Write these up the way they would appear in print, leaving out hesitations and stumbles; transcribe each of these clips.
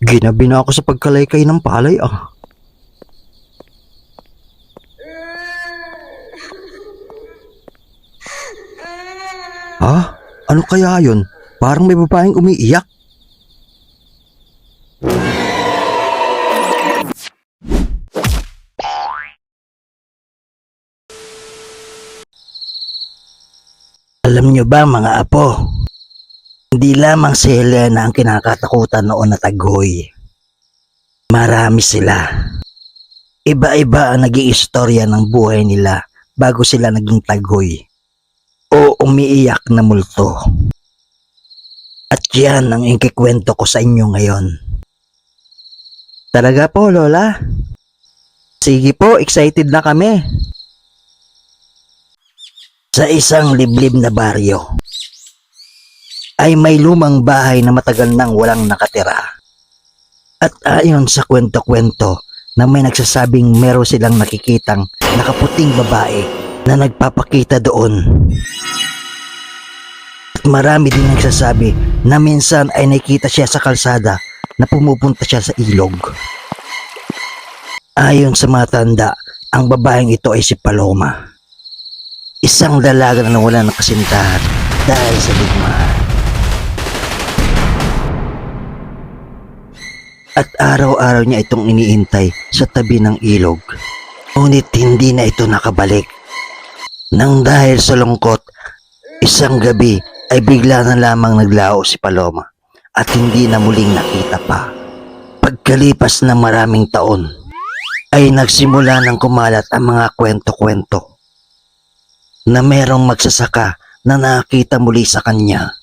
Ginabi na ako sa pagkalaykay ng palay ah. Ha? Ano kaya yun? Parang may babaeng umiiyak. Alam nyo ba mga apo, hindi lamang si Helena ang kinakatakutan noon na taghoy. Marami sila. Iba-iba ang naging istorya ng buhay nila bago sila naging taghoy o umiiyak na multo. At yan ang ikikwento ko sa inyo ngayon. Talaga po, Lola? Sige po, excited na kami. Sa isang liblib na baryo, ay may lumang bahay na matagal nang walang nakatira. At ayon sa kwento-kwento na may nagsasabing meron silang nakikitang nakaputing babae na nagpapakita doon. At marami din nagsasabi na minsan ay nakita siya sa kalsada na pumupunta siya sa ilog. Ayon sa matanda, ang babaeng ito ay si Paloma. Isang dalaga na nawala ng kasintahan dahil sa digmaan. At araw-araw niya itong iniintay sa tabi ng ilog. Ngunit hindi na ito nakabalik. Nang dahil sa lungkot, isang gabi ay bigla na lamang naglao si Paloma at hindi na muling nakita pa. Pagkalipas ng maraming taon, ay nagsimula ng kumalat ang mga kwento-kwento na merong magsasaka na nakita muli sa kanya.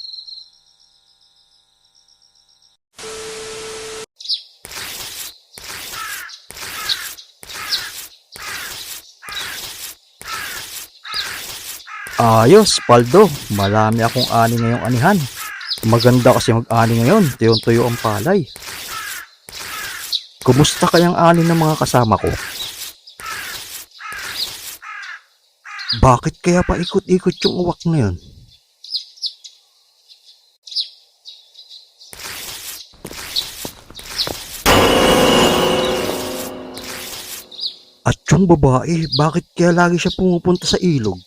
Ayos, Paldo. Marami akong ani ngayong anihan. Maganda kasi mag-ani ngayon. Tuyong-tuyo ang palay. Kumusta kayang ani ng mga kasama ko? Bakit kaya pa ikot-ikot yung uwak na yun? At yung babae, bakit kaya lagi siya pumupunta sa ilog?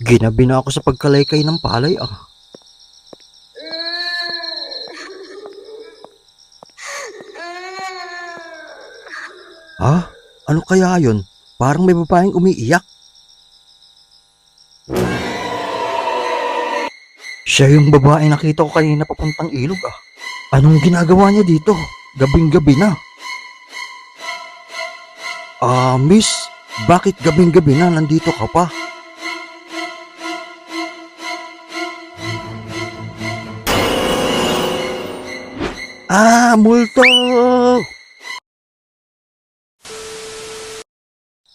Ginabi na ako sa pagkalaykay ng palay ah. Ha? Ano kaya yun? Parang may babaeng umiiyak. Siya yung babae nakita ko kanina papuntang ilog ah. Anong ginagawa niya dito? Gabing-gabi na. Miss, bakit gabing-gabi na nandito ka pa? Multo!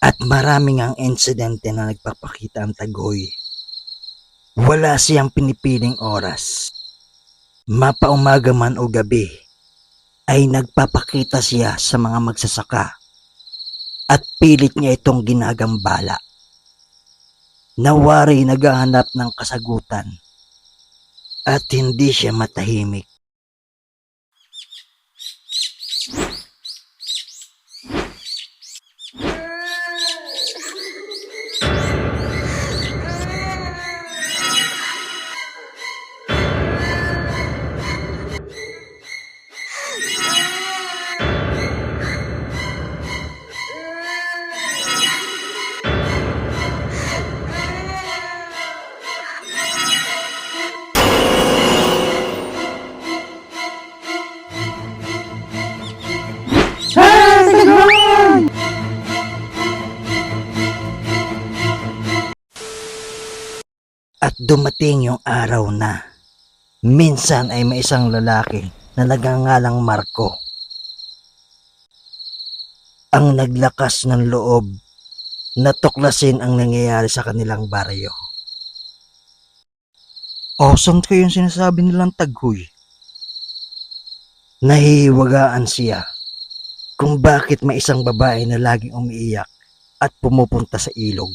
At maraming ang insidente na nagpapakita ang taghoy. Wala siyang pinipiling oras. Mapaumaga man o gabi, ay nagpapakita siya sa mga magsasaka at pilit niya itong ginagambala. Nawari naghahanap ng kasagutan at hindi siya matahimik. At dumating yung araw na minsan ay may isang lalaki na nagngangalang Marco ang naglakas ng loob na tuklasin ang nangyayari sa kanilang baryo. Saan kayo yung sinasabi nilang taghoy? Nahihiwagaan siya kung bakit may isang babae na laging umiiyak at pumupunta sa ilog.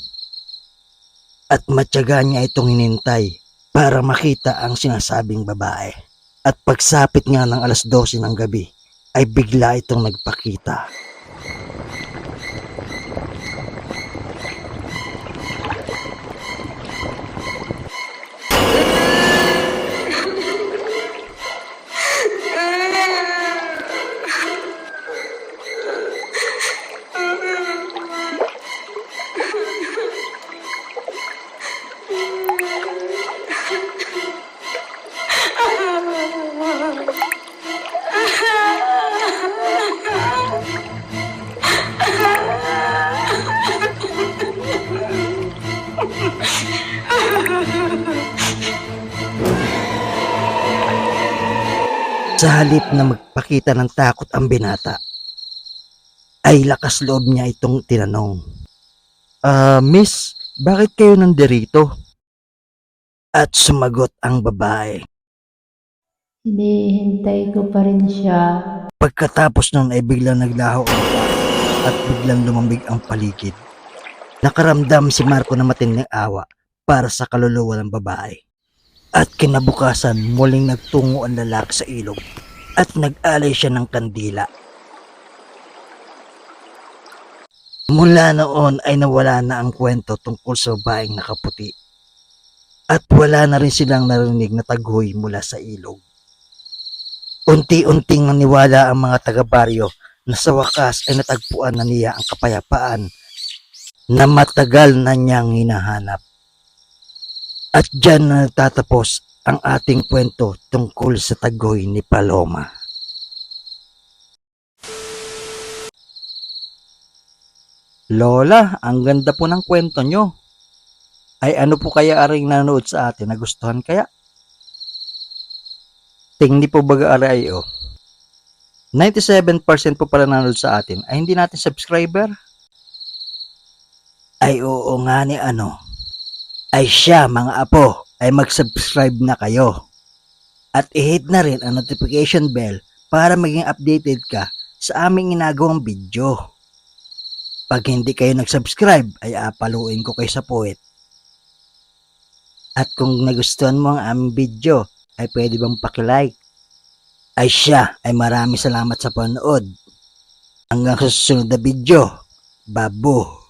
At matyaga niya itong hinintay para makita ang sinasabing babae. At pagsapit nga ng 12:00 ng gabi ay bigla itong nagpakita. Sa halip na magpakita ng takot ang binata, ay lakas loob niya itong tinanong. Miss, bakit kayo nandirito? At sumagot ang babae. Hinihintay ko pa rin siya. Pagkatapos nun ay biglang naglaho ang babae at biglang lumambig ang paligid. Nakaramdam si Marco na matinding awa para sa kaluluwa ng babae. At kinabukasan muling nagtungo ang lalaki sa ilog at nag-alay siya ng kandila. Mula noon ay nawala na ang kwento tungkol sa babaeng nakaputi. At wala na rin silang narinig na taghoy mula sa ilog. Unti-unting naniwala ang mga taga-baryo na sa wakas ay natagpuan na niya ang kapayapaan na matagal na niyang hinahanap. At dyan na nagtatapos ang ating kwento tungkol sa taghoy ni Paloma. Lola, ang ganda po ng kwento nyo. Ay ano po kaya aring nanonood sa atin? Nagustuhan kaya? Tingni po baga aray o. 97% po pala nanonood sa atin ay hindi natin subscriber. Ay oo nga ni ay siya mga apo ay mag-subscribe na kayo. At i-hit na rin ang notification bell para maging updated ka sa aming ginagawang video. Pag hindi kayo nag-subscribe ay apaluin ko kayo sa puwet. At kung nagustuhan mo ang aming video ay pwede bang pakilike? Ay siya ay maraming salamat sa panood. Hanggang sa susunod na video. Babu!